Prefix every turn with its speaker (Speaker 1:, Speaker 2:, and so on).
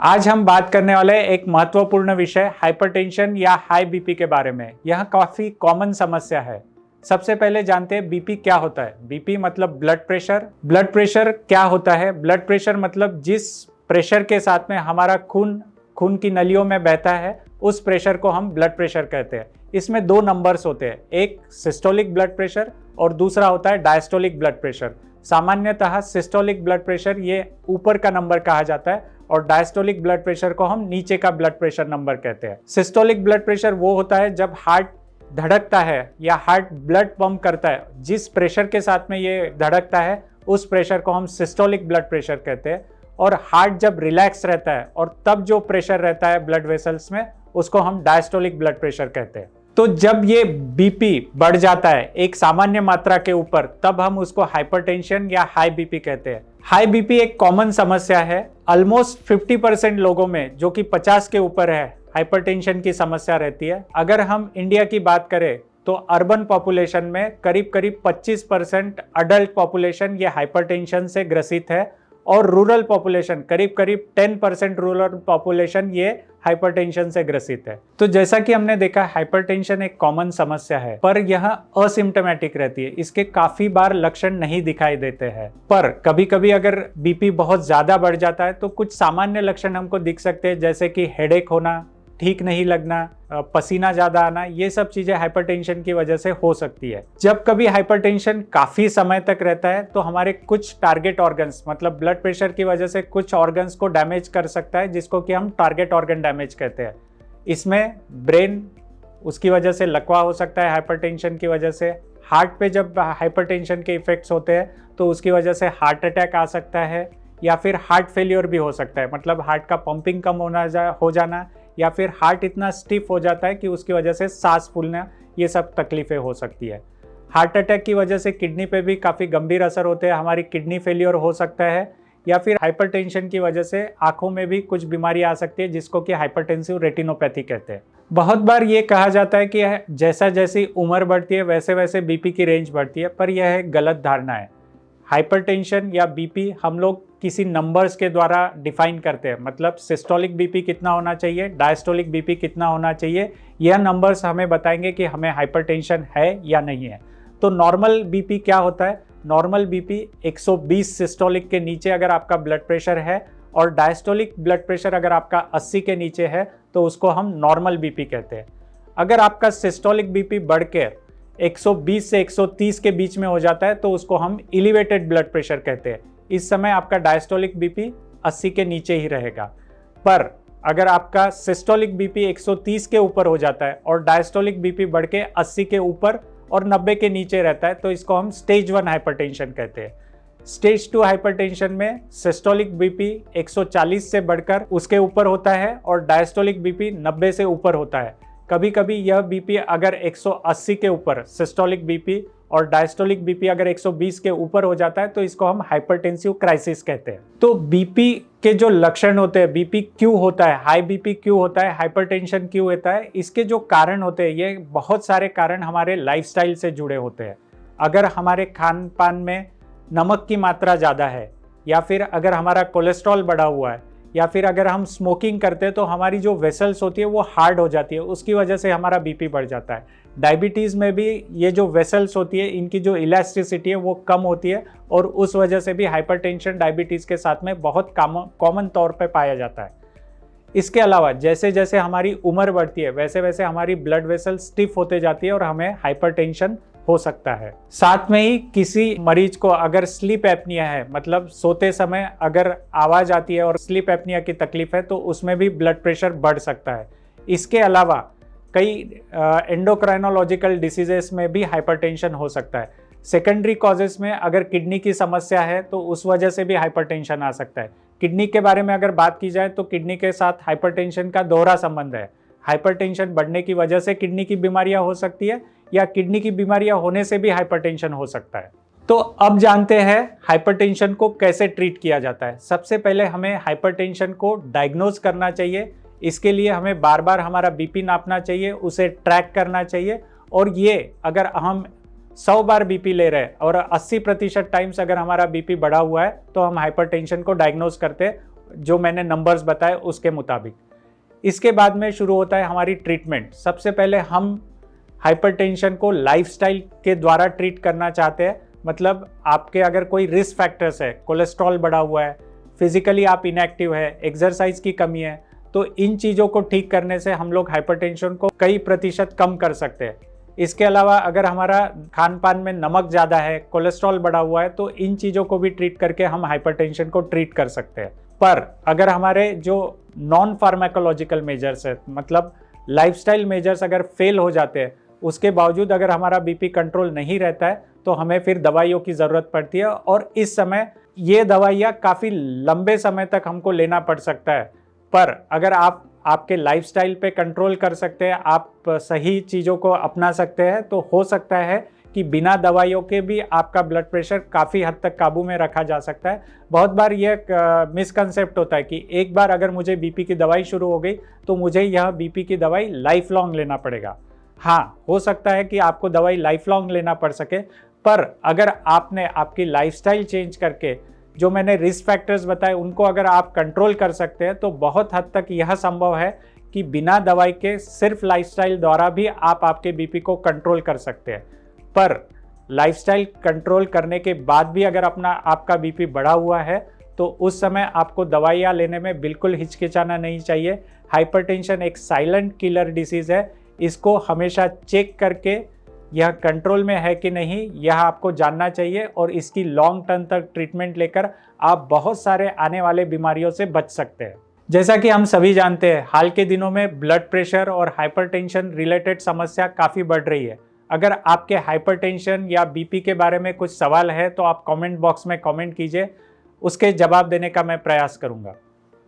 Speaker 1: आज हम बात करने वाले एक महत्वपूर्ण विषय हाइपरटेंशन या हाई बीपी के बारे में। यह काफी कॉमन समस्या है। सबसे पहले जानते हैं बीपी क्या होता है। बीपी मतलब ब्लड प्रेशर। ब्लड प्रेशर क्या होता है? ब्लड प्रेशर मतलब जिस प्रेशर के साथ में हमारा खून की नलियों में बहता है, उस प्रेशर को हम ब्लड प्रेशर कहते हैं। इसमें दो नंबर्स होते हैं, एक सिस्टोलिक ब्लड प्रेशर और दूसरा होता है डायस्टोलिक ब्लड प्रेशर। सामान्यतः सिस्टोलिक ब्लड प्रेशर ये ऊपर का नंबर कहा जाता है और डायस्टोलिक ब्लड प्रेशर को हम नीचे का ब्लड प्रेशर नंबर कहते हैं। सिस्टोलिक ब्लड प्रेशर वो होता है जब हार्ट धड़कता है या हार्ट ब्लड पंप करता है, जिस प्रेशर के साथ में ये धड़कता है उस प्रेशर को हम सिस्टोलिक ब्लड प्रेशर कहते हैं। और हार्ट जब रिलैक्स रहता है और तब जो प्रेशर रहता है ब्लड वेसल्स में, उसको हम डायस्टोलिक ब्लड प्रेशर कहते हैं। तो जब ये बीपी बढ़ जाता है एक सामान्य मात्रा के ऊपर, तब हम उसको हाइपरटेंशन या हाई बीपी कहते हैं। हाई बीपी एक कॉमन समस्या है। ऑलमोस्ट 50% लोगों में, जो कि 50 के ऊपर है, हाइपरटेंशन की समस्या रहती है। अगर हम इंडिया की बात करें तो अर्बन पॉपुलेशन में करीब 25% अडल्ट पॉपुलेशन ये हाइपरटेंशन से ग्रसित है और रूरल पॉपुलेशन करीब 10% रूरल पॉपुलेशन ये हाइपरटेंशन से ग्रसित है। तो जैसा कि हमने देखा, हाइपरटेंशन एक कॉमन समस्या है, पर यह असिम्प्टोमेटिक रहती है। इसके काफी बार लक्षण नहीं दिखाई देते हैं, पर कभी कभी अगर बीपी बहुत ज्यादा बढ़ जाता है तो कुछ सामान्य लक्षण हमको दिख सकते हैं, जैसे कि हेडेक होना, ठीक नहीं लगना, पसीना ज्यादा आना। ये सब चीजें हाइपरटेंशन की वजह से हो सकती है। जब कभी हाइपरटेंशन काफी समय तक रहता है तो हमारे कुछ टारगेट ऑर्गन्स, मतलब ब्लड प्रेशर की वजह से कुछ ऑर्गन्स को डैमेज कर सकता है, जिसको कि हम टारगेट ऑर्गन डैमेज कहते हैं। इसमें ब्रेन, उसकी वजह से लकवा हो सकता है हाइपरटेंशन की वजह से। हार्ट पे जब हाइपरटेंशन के इफेक्ट्स होते हैं तो उसकी वजह से हार्ट अटैक आ सकता है, या फिर हार्ट फेलियर भी हो सकता है, मतलब हार्ट का पंपिंग कम हो जाना, या फिर हार्ट इतना स्टिफ हो जाता है कि उसकी वजह से सांस फूलना, ये सब तकलीफें हो सकती है। हार्ट अटैक की वजह से किडनी पे भी काफ़ी गंभीर असर होते हैं, हमारी किडनी फेलियर हो सकता है, या फिर हाइपरटेंशन की वजह से आंखों में भी कुछ बीमारी आ सकती है, जिसको कि हाइपरटेंसिव रेटिनोपैथी कहते हैं। बहुत बार ये कहा जाता है कि जैसा जैसी उम्र बढ़ती है वैसे वैसे बीपी की रेंज बढ़ती है, पर यह एक गलत धारणा है। हाइपरटेंशन या बीपी हम लोग किसी नंबर्स के द्वारा डिफाइन करते हैं, मतलब सिस्टोलिक बीपी कितना होना चाहिए, डायस्टोलिक बीपी कितना होना चाहिए, यह नंबर्स हमें बताएंगे कि हमें हाइपरटेंशन है या नहीं है। तो नॉर्मल बीपी क्या होता है? नॉर्मल बीपी 120 सिस्टोलिक के नीचे अगर आपका ब्लड प्रेशर है और डायस्टोलिक ब्लड प्रेशर अगर आपका 80 के नीचे है तो उसको हम नॉर्मल बीपी कहते हैं। अगर आपका सिस्टोलिक बीपी बढ़ के 120 से 130 के बीच में हो जाता है तो उसको हम एलिवेटेड ब्लड प्रेशर कहते हैं। इस समय आपका डायस्टोलिक बीपी 80 के नीचे ही रहेगा। पर अगर आपका सिस्टोलिक बीपी 130 के ऊपर हो जाता है और डायस्टोलिक बीपी बढ़ के 80 के ऊपर और 90 के नीचे रहता है तो इसको हम स्टेज 1 हाइपरटेंशन कहते हैं। स्टेज 2 हाइपरटेंशन में सिस्टोलिक बीपी 140 से बढ़कर उसके ऊपर होता है और डायस्टोलिक बीपी 90 से ऊपर होता है। कभी कभी यह बीपी अगर 180 के ऊपर सिस्टोलिक बीपी और डायस्टोलिक बीपी अगर 120 के ऊपर हो जाता है तो इसको हम हाइपरटेंसिव क्राइसिस कहते हैं। तो बीपी के जो लक्षण होते हैं, बीपी क्यों होता है, हाई बीपी क्यों होता है, हाइपरटेंशन क्यों होता है, इसके जो कारण होते हैं, ये बहुत सारे कारण हमारे लाइफस्टाइल से जुड़े होते हैं। अगर हमारे खान पान में नमक की मात्रा ज़्यादा है, या फिर अगर हमारा कोलेस्ट्रॉल बढ़ा हुआ है, या फिर अगर हम स्मोकिंग करते हैं तो हमारी जो वेसल्स होती है वो हार्ड हो जाती है, उसकी वजह से हमारा बीपी बढ़ जाता है। डायबिटीज़ में भी ये जो वेसल्स होती है, इनकी जो इलास्टिसिटी है वो कम होती है और उस वजह से भी हाइपरटेंशन डायबिटीज़ के साथ में बहुत कॉमन तौर पे पाया जाता है। इसके अलावा जैसे जैसे हमारी उम्र बढ़ती है वैसे वैसे हमारी ब्लड वेसल स्टिफ होते जाती है और हमें हाइपरटेंशन हो सकता है। साथ में ही किसी मरीज को अगर स्लीप एपनिया है, मतलब सोते समय अगर आवाज आती है और स्लीप एपनिया की तकलीफ है, तो उसमें भी ब्लड प्रेशर बढ़ सकता है। इसके अलावा कई एंडोक्राइनोलॉजिकल डिसीजेस में भी हाइपरटेंशन हो सकता है। सेकेंडरी कॉजेस में अगर किडनी की समस्या है तो उस वजह से भी हाइपरटेंशन आ सकता है। किडनी के बारे में अगर बात की जाए तो किडनी के साथ हाइपरटेंशन का दोहरा संबंध है। हाइपरटेंशन बढ़ने की वजह से किडनी की बीमारियां हो सकती है, या किडनी की बीमारियां होने से भी हाइपरटेंशन हो सकता है। तो अब जानते हैं हाइपरटेंशन को कैसे ट्रीट किया जाता है। सबसे पहले हमें हाइपरटेंशन को डायग्नोज करना चाहिए। इसके लिए हमें बार बार हमारा बीपी नापना चाहिए, उसे ट्रैक करना चाहिए, और ये अगर हम 100 बार बीपी ले रहे हैं और 80% टाइम्स अगर हमारा बीपी बढ़ा हुआ है तो हम हाइपरटेंशन को डायग्नोज करते हैं। जो मैंने नंबर्स बताए उसके मुताबिक। इसके बाद में शुरू होता है हमारी ट्रीटमेंट। सबसे पहले हम हाइपरटेंशन को लाइफस्टाइल के द्वारा ट्रीट करना चाहते हैं। मतलब आपके अगर कोई रिस्क फैक्टर्स है, कोलेस्ट्रॉल बढ़ा हुआ है, फिजिकली आप इनएक्टिव है, एक्सरसाइज की कमी है, तो इन चीज़ों को ठीक करने से हम लोग हाइपरटेंशन को कई प्रतिशत कम कर सकते हैं। इसके अलावा अगर हमारा खान पान में नमक ज़्यादा है, कोलेस्ट्रॉल बढ़ा हुआ है, तो इन चीज़ों को भी ट्रीट करके हम हाइपरटेंशन को ट्रीट कर सकते हैं। पर अगर हमारे जो नॉन फार्माकोलॉजिकल मेजर्स है, मतलब लाइफस्टाइल मेजर्स अगर फेल हो जाते हैं, उसके बावजूद अगर हमारा बीपी कंट्रोल नहीं रहता है, तो हमें फिर दवाइयों की ज़रूरत पड़ती है। और इस समय ये दवाइयाँ काफ़ी लंबे समय तक हमको लेना पड़ सकता है। पर अगर आप आपके लाइफस्टाइल पे कंट्रोल कर सकते हैं, आप सही चीज़ों को अपना सकते हैं, तो हो सकता है कि बिना दवाइयों के भी आपका ब्लड प्रेशर काफ़ी हद तक काबू में रखा जा सकता है। बहुत बार ये मिसकंसेप्ट होता है कि एक बार अगर मुझे बीपी की दवाई शुरू हो गई तो मुझे यह बीपी की दवाई लाइफ लॉन्ग लेना पड़ेगा। हाँ, हो सकता है कि आपको दवाई लाइफ लॉन्ग लेना पड़ सके, पर अगर आपने आपकी लाइफस्टाइल चेंज करके जो मैंने रिस्क फैक्टर्स बताए उनको अगर आप कंट्रोल कर सकते हैं, तो बहुत हद तक यह संभव है कि बिना दवाई के सिर्फ लाइफस्टाइल द्वारा भी आप आपके बीपी को कंट्रोल कर सकते हैं। पर लाइफस्टाइल कंट्रोल करने के बाद भी अगर आपका बीपी बढ़ा हुआ है, तो उस समय आपको दवाइयाँ लेने में बिल्कुल हिचकिचाना नहीं चाहिए। हाइपरटेंशन एक साइलेंट किलर डिसीज़ है। इसको हमेशा चेक करके यह कंट्रोल में है कि नहीं, यह आपको जानना चाहिए, और इसकी लॉन्ग टर्म तक ट्रीटमेंट लेकर आप बहुत सारे आने वाले बीमारियों से बच सकते हैं। जैसा कि हम सभी जानते हैं, हाल के दिनों में ब्लड प्रेशर और हाइपरटेंशन रिलेटेड समस्या काफ़ी बढ़ रही है। अगर आपके हाइपरटेंशन या बीपी के बारे में कुछ सवाल है तो आप कमेंट बॉक्स में कमेंट कीजिए, उसके जवाब देने का मैं प्रयास करूँगा।